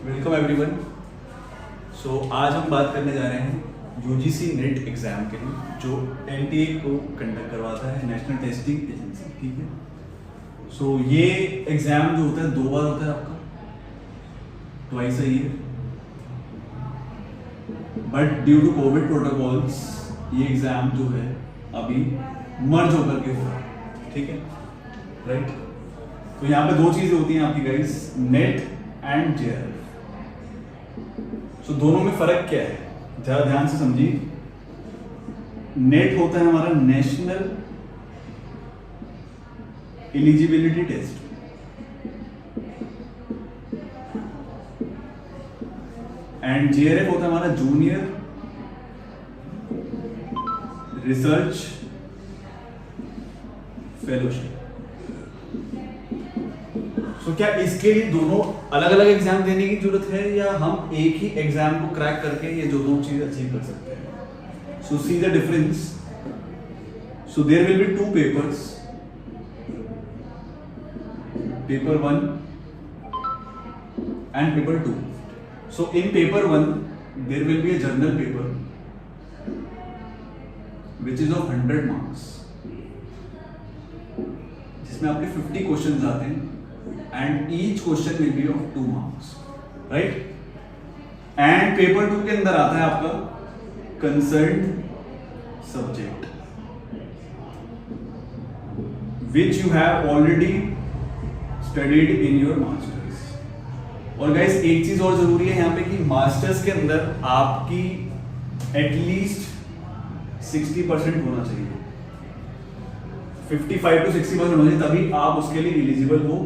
Welcome everyone. आज हम बात करने जा रहे हैं यूजीसी नेट एग्जाम के लिए जो एनटीए को कंडक्ट करवाता है, नेशनल टेस्टिंग एजेंसी। ठीक है। ये एग्जाम जो होता है 2 बार होता है आपका, twice a year, but due to COVID protocols ये एग्जाम जो है अभी मर्ज होकर के हुआ है। ठीक है, राइट। तो यहाँ पे 2 चीजें होती हैं आपकी गाइस, नेट एंड जेआरएफ। दोनों में फर्क क्या है जरा ध्यान से समझिए। नेट होता है हमारा national eligibility test, and JRF होता है हमारा जूनियर रिसर्च फेलोशिप। क्या इसके लिए दोनों अलग अलग एग्जाम देने की जरूरत है या हम एक ही एग्जाम को क्रैक करके ये जो 2 चीज अचीव कर सकते हैं? So see the difference. So there will be 2 papers, paper 1 and paper 2। So in paper 1 there will be a journal paper which is of 100 marks, जिसमें आपके 50 क्वेश्चंस आते हैं and each question will be of 2 marks, right? And paper 2 के अंदर आता है आपका concerned subject which you have already studied in your masters। और guys एक चीज और जरूरी है यहाँ पे कि मास्टर्स के अंदर आपकी एटलीस्ट 60% होना चाहिए, 55 to 60% होना चाहिए, तभी आप उसके लिए एलिजिबल हो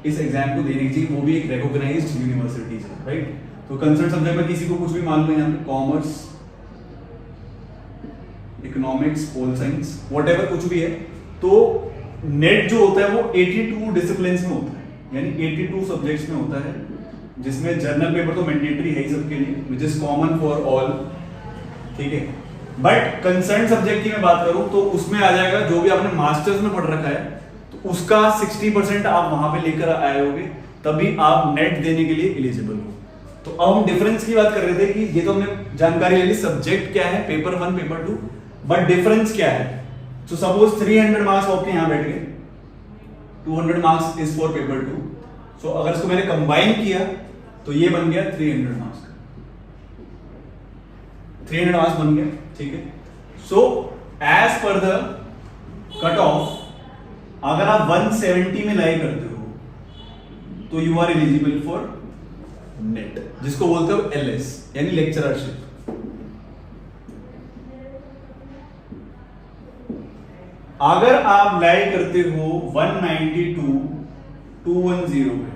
इस एग्जाम को देने की। वो भी एक रिकॉग्नाइज्ड यूनिवर्सिटी है, राइट। तो कंसर्न सब्जेक्ट में किसी को कुछ भी मान लो, यहाँ पे commerce, economics, pol science, whatever कुछ भी है, तो नेट जो होता है वो 82 डिसिप्लिन्स में होता है, यानी 82 सब्जेक्ट्स में होता है, जिसमें जर्नल पेपर तो मैंडेटरी है ही सबके लिए, which is common for all. ठीक है, बट कंसर्न सब्जेक्ट की मैं बात करूं तो उसमें आ जाएगा जो भी आपने मास्टर्स में पढ़ रखा है, उसका 60% आप वहां पे लेकर आए होगे, तभी आप नेट देने के लिए एलिजिबल हो। तो अब हम डिफरेंस की बात कर रहे थे कि ये तो हमने जानकारी ले ली, सब्जेक्ट क्या है पेपर 1 पेपर 2, बट डिफरेंस क्या है। तो सपोज 300 मार्क्स आपके यहां बैठ गए, 200 मार्क्स इज फॉर पेपर 2। सो अगर इसको मैंने कंबाइन किया तो ये बन गया 300 मार्क्स का, 300 मार्क्स बन गया। ठीक है, so as per the cut off अगर आप 170 में लाई करते हो तो you are eligible for NET, जिसको बोलते हो एलएस, यानी लेक्चररशिप। अगर आप लाई करते हो 192 210 में,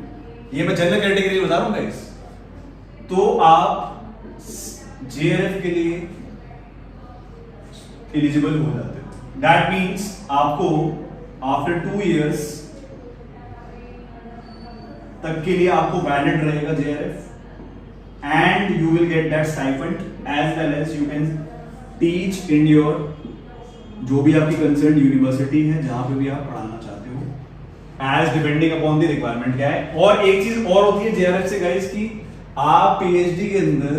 ये मैं जनरल कैटेगरी बता रहा हूं गाइस, तो आप जेआरएफ के लिए एलिजिबल हो जाते हो। दैट मीन्स आपको आफ्टर 2 years तक के लिए आपको वैलिड रहेगा JRF, and you will get that stipend as well as you can teach in your जो भी आपकी कंसर्न यूनिवर्सिटी है, जहां पे भी आप पढ़ाना चाहते हो, as depending upon the requirement क्या है। और एक चीज और होती है जेआरएफ से गाइस की आप पीएचडी के अंदर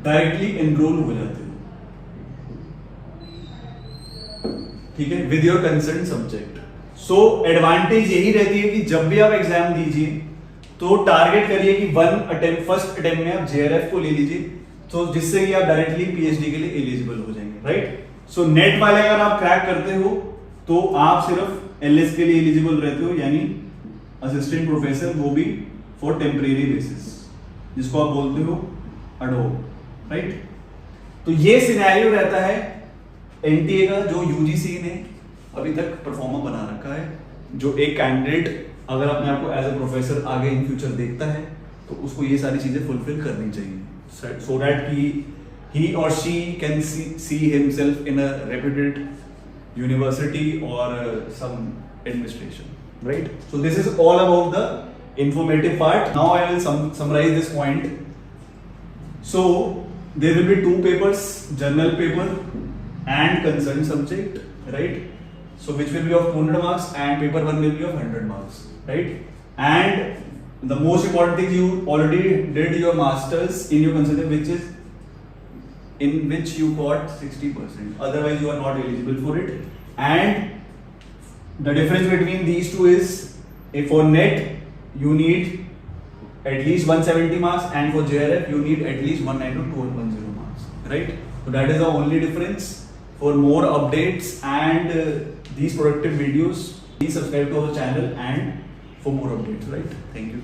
डायरेक्टली एनरोल हो जाते हो। ठीक है, with your concern subject. So advantage यही रहती है कि जब भी आप एग्जाम दीजिए तो टारगेट करिए कि फर्स्ट अटेम्प्ट में आप जेआरएफ को ले लीजिए, तो जिससे कि आप डायरेक्टली पीएचडी के लिए एलिजिबल हो जाएंगे, राइट। सो नेट वाले अगर आप क्रैक करते हो तो आप सिर्फ एलएस के लिए एलिजिबल रहते हो, यानी असिस्टेंट प्रोफेसर, वो भी फॉर टेम्परेरी बेसिस, जिसको आप बोलते हो अडोब, राइट। तो ये सिनेरियो रहता है एनटीए का, जो यूजीसी ने अभी तक परफॉर्मर बना रखा है। जो एक कैंडिडेट अगर अपने आप को एज अ प्रोफेसर आगे इन फ्यूचर देखता है तो उसको ये सारी चीजें फुलफिल करनी चाहिए, सो दैट ही और she can see himself in a reputed university और some administration, right. So this is all about the informative part. Now I will summarise this point. So there will be 2 papers, journal paper and concerned subject, right? So which will be of 200 marks and paper 1 will be of 100 marks, right? And The most important thing, you already did your masters in your consulting, which is in which you got 60%. Otherwise, you are not eligible for it. And the difference between these two is, if for NET you need at least 170 marks, and for JRF you need at least 190 to 210 marks. Right? So that is the only difference. For more updates and these productive videos, please subscribe to our channel and for more updates. Right? Thank you.